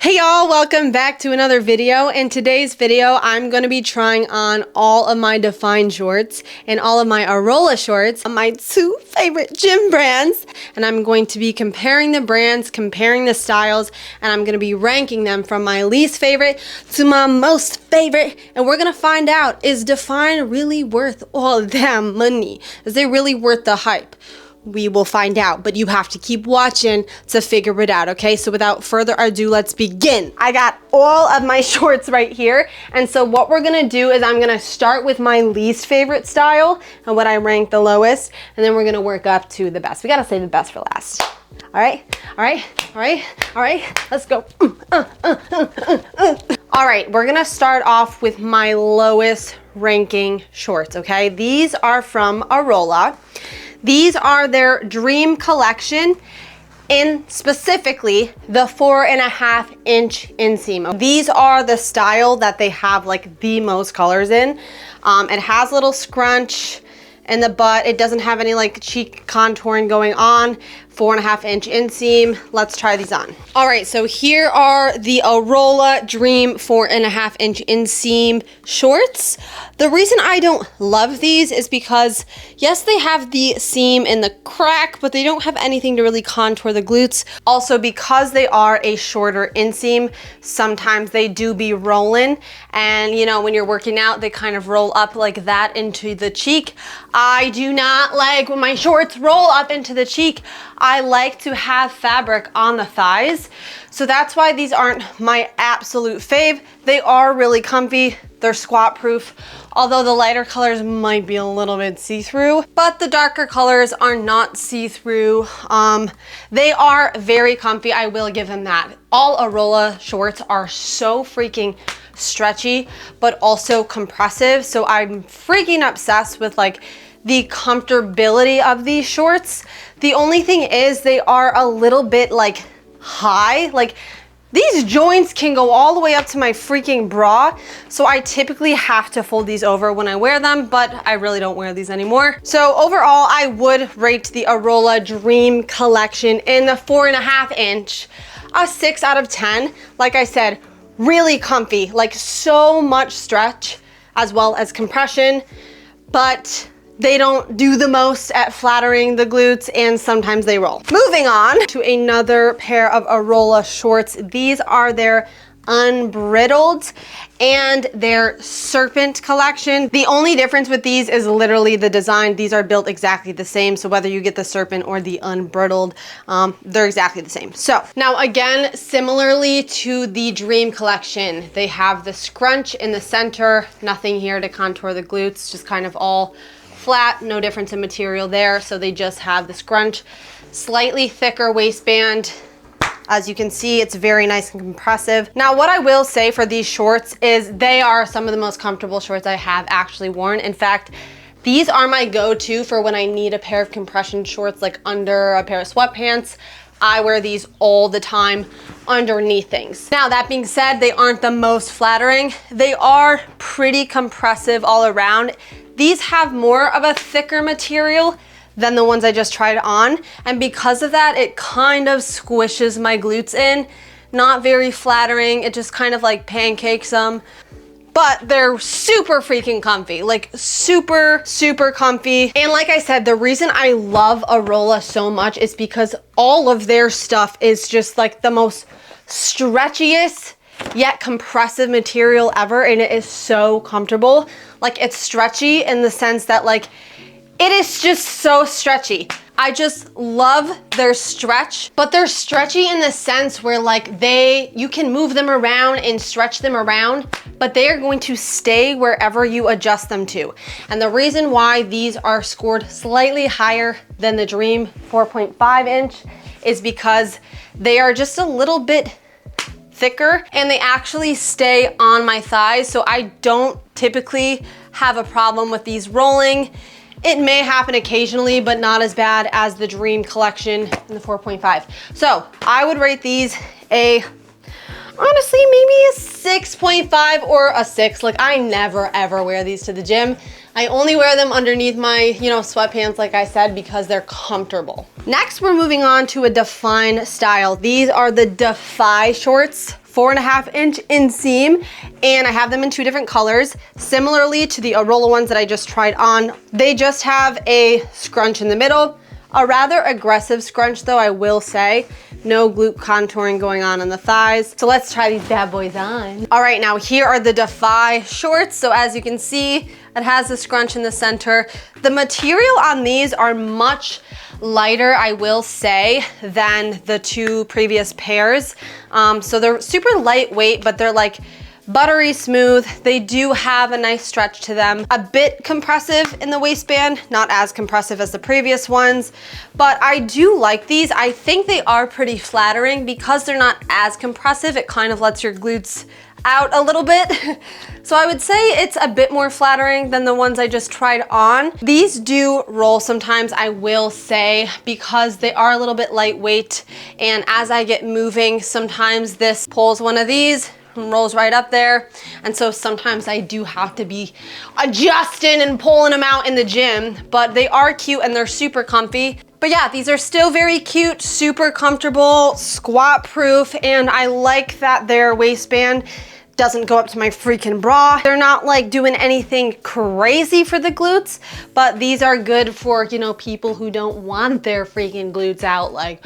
Hey y'all, welcome back to another video. In today's video, I'm going to be trying on all of my Dfyne shorts and all of my Aurola shorts, my two favorite gym brands. And I'm going to be comparing the brands, comparing the styles, and I'm going to be ranking them from my least favorite to my most favorite. And we're going to find out, is Dfyne really worth all that money? Is it really worth the hype? We will find out, but you have to keep watching to figure it out, okay? So without further ado, let's begin. I got all of my shorts right here, and so what we're gonna do is I'm gonna start with my least favorite style and what I rank the lowest, and then we're gonna work up to the best. We gotta save the best for last. All right, let's go. All right, we're gonna start off with my lowest ranking shorts, okay? These are from Aurola. These are their Dream Collection, in specifically the 4.5 inch inseam. These are the style that they have like the most colors in. It has a little scrunch in the butt. It doesn't have any like cheek contouring going on. 4.5 inch inseam. Let's try these on. All right, so here are the Aurola Dream 4.5 inch inseam shorts. The reason I don't love these is because, yes, they have the seam and the crack, but they don't have anything to really contour the glutes. Also, because they are a shorter inseam, sometimes they do be rolling. And you know, when you're working out, they kind of roll up like that into the cheek. I do not like when my shorts roll up into the cheek. I like to have fabric on the thighs. So that's why these aren't my absolute fave. They are really comfy. They're squat proof, although the lighter colors might be a little bit see-through, but the darker colors are not see-through. They are very comfy, I will give them that. All Aurola shorts are so freaking stretchy, but also compressive. So I'm freaking obsessed with like the comfortability of these shorts. The only thing is they are a little bit like high. Like these joints can go all the way up to my freaking bra. So I typically have to fold these over when I wear them, but I really don't wear these anymore. So overall, I would rate the Aurola Dream Collection in the 4.5 inch a 6 out of 10. Like I said, really comfy, like so much stretch as well as compression, but they don't do the most at flattering the glutes, and sometimes they roll. Moving on to another pair of Aurola shorts. These are their unbridled and their serpent collection. The only difference with these is literally the design. These are built exactly the same. So whether you get the serpent or the unbridled, they're exactly the same. So now again, similarly to the Dream Collection, they have the scrunch in the center, nothing here to contour the glutes, just kind of all flat, no difference in material there. So they just have the scrunch, slightly thicker waistband. As you can see, it's very nice and compressive. Now, what I will say for these shorts is they are some of the most comfortable shorts I have actually worn. In fact, these are my go-to for when I need a pair of compression shorts, like under a pair of sweatpants. I wear these all the time underneath things. Now, that being said, they aren't the most flattering. They are pretty compressive all around. These have more of a thicker material than the ones I just tried on. And because of that, it kind of squishes my glutes in. Not very flattering. It just kind of like pancakes them. But they're super freaking comfy, like super, super comfy. And like I said, the reason I love Aurola so much is because all of their stuff is just like the most stretchiest yet compressive material ever, and it is so comfortable. Like, it's stretchy in the sense that like it is just so stretchy. I just love their stretch, but they're stretchy in the sense where like you can move them around and stretch them around, but they are going to stay wherever you adjust them to. And the reason why these are scored slightly higher than the Dream 4.5 inch is because they are just a little bit thicker and they actually stay on my thighs. So I don't typically have a problem with these rolling. It may happen occasionally, but not as bad as the Dream Collection in the 4.5. So I would rate these honestly, maybe a 6.5 or a 6. Like, I never ever wear these to the gym. I only wear them underneath my, sweatpants, like I said, because they're comfortable. Next, we're moving on to a Dfyne style. These are the Dfy shorts 4.5-inch inseam, and I have them in 2 different colors. Similarly to the Aurola ones that I just tried on, they just have a scrunch in the middle. A rather aggressive scrunch though, I will say. No glute contouring going on the thighs. So let's try these bad boys on. All right, now here are the Dfyne shorts. So as you can see, it has a scrunch in the center. The material on these are much lighter, I will say, than the 2 previous pairs. So they're super lightweight, but they're like buttery smooth. They do have a nice stretch to them. A bit compressive in the waistband, not as compressive as the previous ones, but I do like these. I think they are pretty flattering because they're not as compressive. It kind of lets your glutes out a little bit. So I would say it's a bit more flattering than the ones I just tried on. These do roll sometimes, I will say, because they are a little bit lightweight. And as I get moving, sometimes this pulls one of these and rolls right up there. And so sometimes I do have to be adjusting and pulling them out in the gym, but they are cute and they're super comfy. But yeah, these are still very cute, super comfortable, squat proof, and I like that their waistband doesn't go up to my freaking bra. They're not like doing anything crazy for the glutes, but these are good for, you know, people who don't want their freaking glutes out like,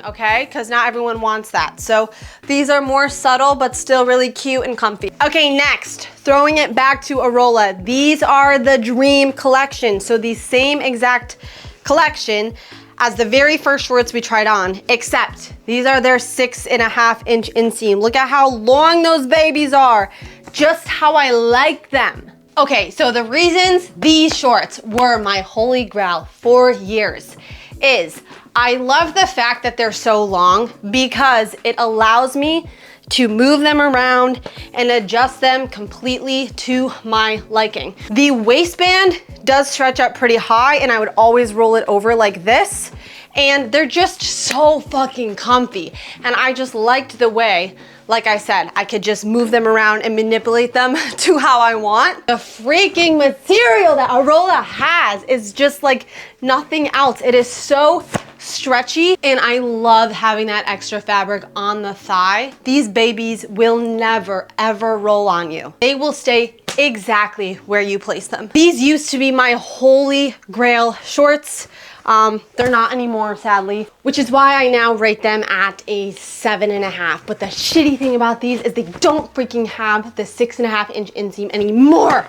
okay, because not everyone wants that. So these are more subtle, but still really cute and comfy. Okay, next, throwing it back to Aurola. These are the Dream collection. So the same exact collection as the very first shorts we tried on, except these are their 6.5-inch inseam. Look at how long those babies are. Just how I like them. Okay, so the reasons these shorts were my holy grail for years is I love the fact that they're so long because it allows me to move them around and adjust them completely to my liking. The waistband does stretch up pretty high and I would always roll it over like this. And they're just so fucking comfy. And I just liked the way, like I said, I could just move them around and manipulate them to how I want. The freaking material that Aurola has is just like nothing else. It is so stretchy and I love having that extra fabric on the thigh. These babies will never ever roll on you. They will stay exactly where you place them. These used to be my holy grail shorts. They're not anymore, sadly, which is why I now rate them at a 7.5. But the shitty thing about these is they don't freaking have the 6.5-inch inseam anymore.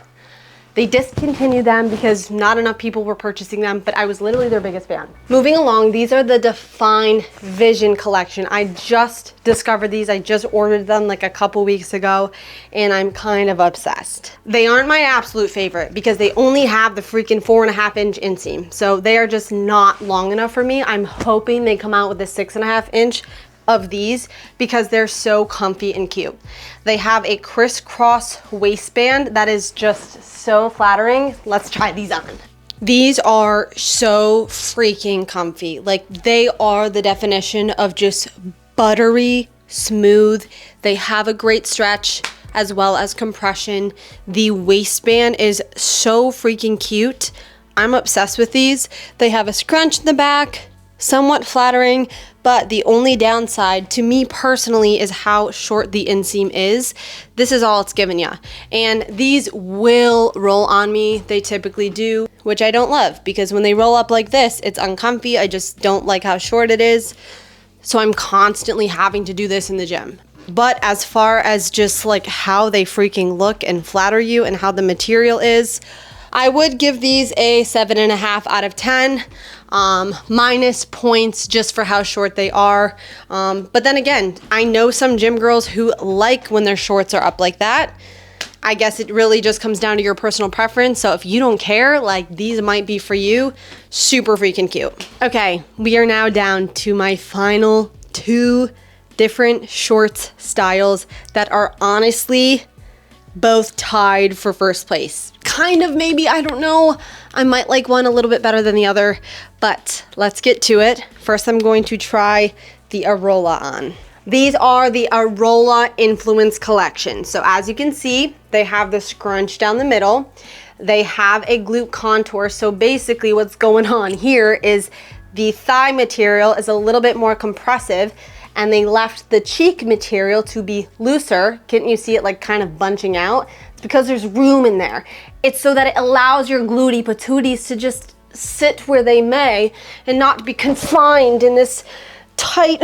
They discontinued them because not enough people were purchasing them, but I was literally their biggest fan. Moving along, these are the Dfyne Vision collection. I just discovered these. I just ordered them like a couple weeks ago, and I'm kind of obsessed. They aren't my absolute favorite because they only have the freaking 4.5-inch inseam. So they are just not long enough for me. I'm hoping they come out with a 6.5-inch of these because they're so comfy and cute. They have a crisscross waistband that is just so flattering. Let's try these on. These are so freaking comfy. Like they are the definition of just buttery smooth. They have a great stretch as well as compression. The waistband is so freaking cute. I'm obsessed with these. They have a scrunch in the back, somewhat flattering, but the only downside to me personally is how short the inseam is. This is all it's giving ya. And these will roll on me. They typically do, which I don't love because when they roll up like this, it's uncomfy. I just don't like how short it is. So I'm constantly having to do this in the gym. But as far as just like how they freaking look and flatter you and how the material is, I would give these a 7.5 out of 10. Minus points just for how short they are. But then again, I know some gym girls who like when their shorts are up like that. I guess it really just comes down to your personal preference. So if you don't care, like these might be for you. Super freaking cute. Okay, we are now down to my final 2 different shorts styles that are honestly both tied for first place. Kind of, maybe, I don't know. I might like one a little bit better than the other, but let's get to it. First, I'm going to try the Aurola on. These are the Aurola Influence collection. So as you can see, they have the scrunch down the middle. They have a glute contour. So basically what's going on here is the thigh material is a little bit more compressive and they left the cheek material to be looser. Can't you see it like kind of bunching out? It's because there's room in there. It's so that it allows your gluty patooties to just sit where they may and not be confined in this tight,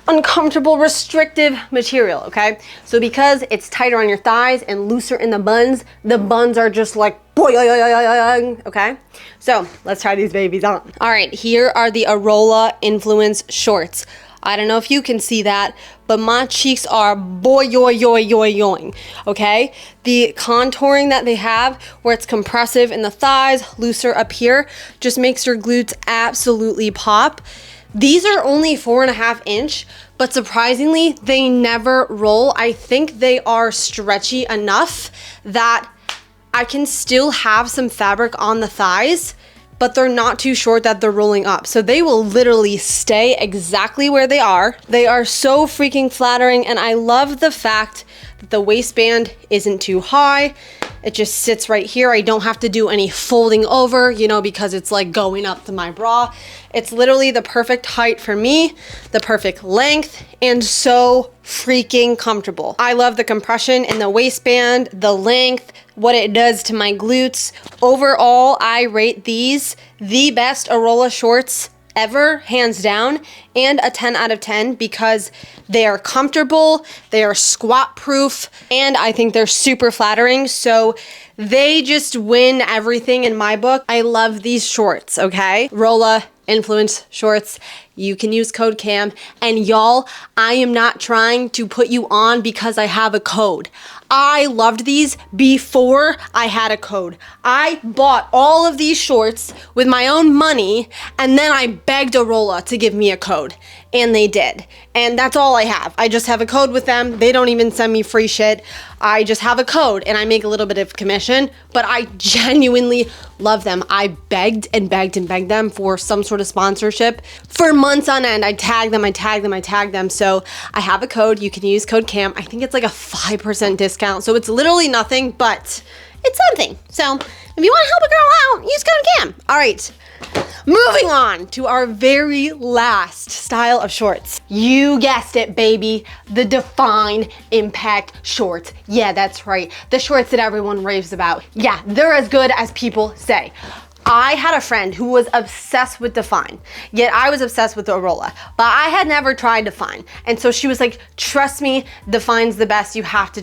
uncomfortable, restrictive material, okay? So because it's tighter on your thighs and looser in the buns are just like, boing, okay? So let's try these babies on. All right, here are the Aurola Influence shorts. I don't know if you can see that, but my cheeks are boing, okay? The contouring that they have, where it's compressive in the thighs, looser up here, just makes your glutes absolutely pop. These are only 4.5 inch, but surprisingly, they never roll. I think they are stretchy enough that I can still have some fabric on the thighs, but they're not too short that they're rolling up. So they will literally stay exactly where they are. They are so freaking flattering, and I love the fact that the waistband isn't too high. It just sits right here. I don't have to do any folding over, you know, because it's like going up to my bra. It's literally the perfect height for me, the perfect length, and so freaking comfortable. I love the compression in the waistband, the length, what it does to my glutes. Overall, I rate these the best Aurola shorts ever, hands down, and a 10 out of 10 because they are comfortable, they are squat proof, and I think they're super flattering. So they just win everything in my book. I love these shorts, okay? Aurola Influence shorts. You can use code CAM. And y'all, I am not trying to put you on because I have a code. I loved these before I had a code. I bought all of these shorts with my own money, and then I begged Aurola to give me a code, and they did. And that's all I have. I just have a code with them. They don't even send me free shit. I just have a code, and I make a little bit of commission, but I genuinely love them. I begged and begged and begged them for some sort of sponsorship for months on end. I tagged them. So I have a code. You can use code CAM. I think it's like a 5% discount. So it's literally nothing, but it's something. So if you want to help a girl out, use code CAM. All right. Moving on to our very last style of shorts. You guessed it, baby. The Dfyne Impact shorts. Yeah, that's right. The shorts that everyone raves about. Yeah, they're as good as people say. I had a friend who was obsessed with Dfyne, yet I was obsessed with Aurola, but I had never tried Dfyne. And so she was like, trust me, Dfyne's the best. You have to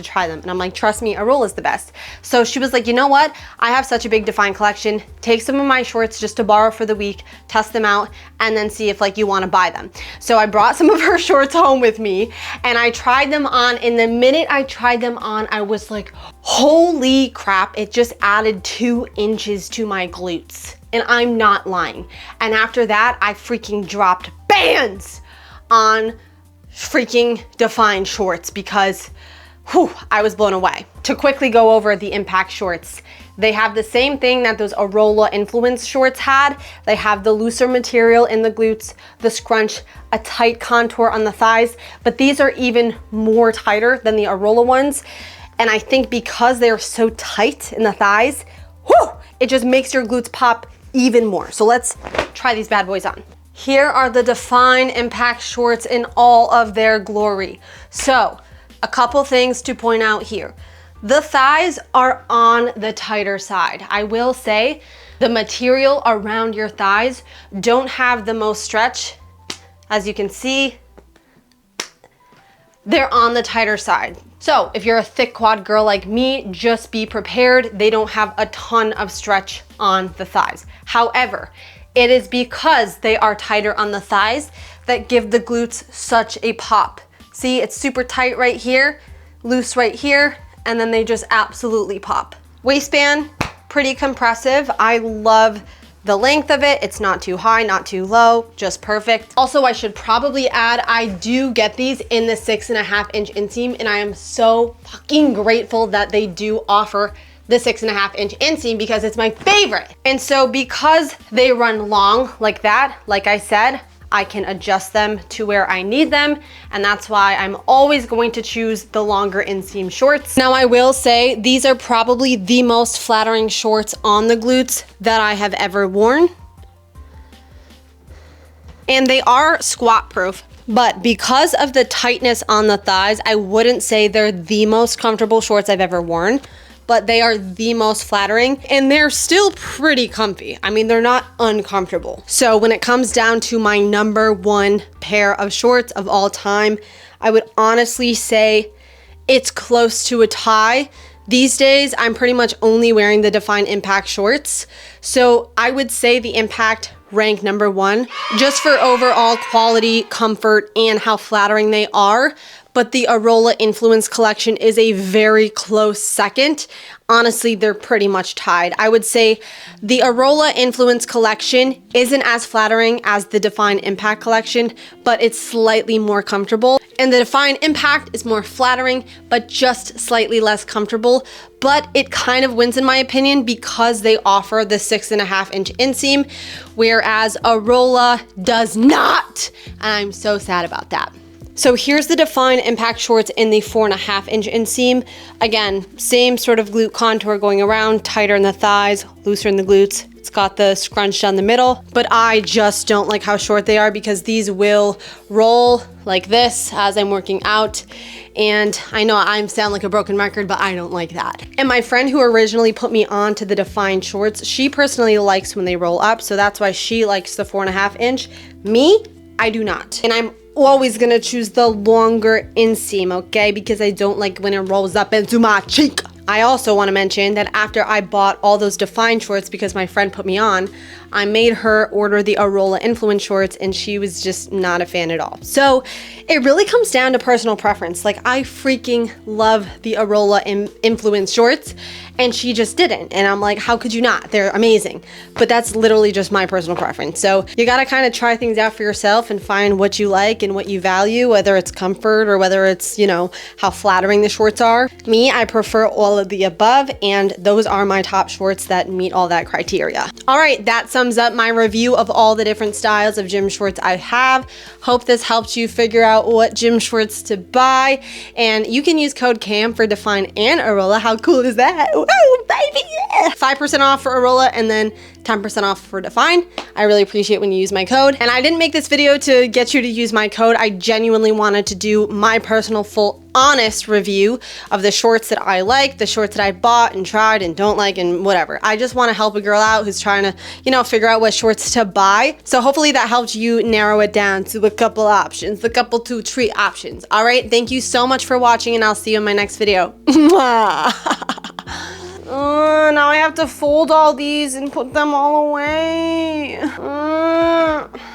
try them. And I'm like, trust me, Aurola's the best. So she was like, you know what? I have such a big Dfyne collection. Take some of my shorts just to borrow for the week, test them out, and then see if like you want to buy them. So I brought some of her shorts home with me and I tried them on. And the minute I tried them on, I was like, holy crap, it just added 2 inches to my glutes. And I'm not lying. And after that, I freaking dropped bands on freaking Dfyne shorts because I was blown away. To quickly go over the Impact shorts, they have the same thing that those Aurola Influence shorts had. They have the looser material in the glutes, the scrunch, a tight contour on the thighs, but these are even more tighter than the Aurola ones. And I think because they're so tight in the thighs, it just makes your glutes pop even more. So let's try these bad boys on. Here are the Dfyne Impact shorts in all of their glory. So a couple things to point out here. The thighs are on the tighter side. I will say the material around your thighs don't have the most stretch. As you can see, they're on the tighter side. So if you're a thick quad girl like me, just be prepared. They don't have a ton of stretch on the thighs. However, it is because they are tighter on the thighs that give the glutes such a pop. See, it's super tight right here, loose right here, and then they just absolutely pop. Waistband, pretty compressive. I love the length of it. It's not too high, not too low, just perfect. Also, I should probably add, I do get these in the 6.5 inch inseam, and I am so fucking grateful that they do offer the 6.5 inch inseam because it's my favorite. And so because they run long like that, like I said, I can adjust them to where I need them, and that's why I'm always going to choose the longer inseam shorts. Now I will say these are probably the most flattering shorts on the glutes that I have ever worn. And they are squat proof. But because of the tightness on the thighs, I wouldn't say they're the most comfortable shorts I've ever worn, but they are the most flattering and they're still pretty comfy. I mean, they're not uncomfortable. So when it comes down to my number one pair of shorts of all time, I would honestly say it's close to a tie. These days, I'm pretty much only wearing the Dfyne Impact shorts. So I would say the Impact rank number one, just for overall quality, comfort, and how flattering they are. But the Aurola Influence collection is a very close second. Honestly, they're pretty much tied. I would say the Aurola Influence collection isn't as flattering as the Dfyne Impact collection, but it's slightly more comfortable. And the Dfyne Impact is more flattering, but just slightly less comfortable. But it kind of wins in my opinion because they offer the 6.5-inch inseam, whereas Aurola does not. And I'm so sad about that. So here's the Dfyne Impact shorts in the 4.5-inch inseam. Again, same sort of glute contour going around, tighter in the thighs, looser in the glutes. It's got the scrunch down the middle, but I just don't like how short they are because these will roll like this as I'm working out. And I know I sound like a broken record, but I don't like that. And my friend who originally put me on to the Dfyne shorts, she personally likes when they roll up. So that's why she likes the 4.5-inch. Me, I do not. And I'm always gonna choose the longer inseam, okay? Because I don't like when it rolls up into my cheek. I also want to mention that after I bought all those Dfyne shorts because my friend put me on, I made her order the Aurola Influence shorts and she was just not a fan at all. So it really comes down to personal preference. Like I freaking love the Aurola Influence shorts and she just didn't. And I'm like, how could you not? They're amazing. But that's literally just my personal preference. So you gotta kind of try things out for yourself and find what you like and what you value, whether it's comfort or whether it's, you know, how flattering the shorts are. Me, I prefer all of the above, and those are my top shorts that meet all that criteria. All right, that sums up my review of all the different styles of gym shorts I have. Hope this helped you figure out what gym shorts to buy, and you can use code CAM for Dfyne and Aurola. How cool is that? Woo, baby! Yeah. 5% off for Aurola and then 10% off for Dfyne. I really appreciate when you use my code. And I didn't make this video to get you to use my code. I genuinely wanted to do my personal full honest review of the shorts that I like, the shorts that I bought and tried and don't like and whatever. I just want to help a girl out who's trying to, you know, figure out what shorts to buy. So hopefully that helped you narrow it down to a couple options, a couple 2-3 options. All right, thank you so much for watching and I'll see you in my next video. Now I have to fold all these and put them all away.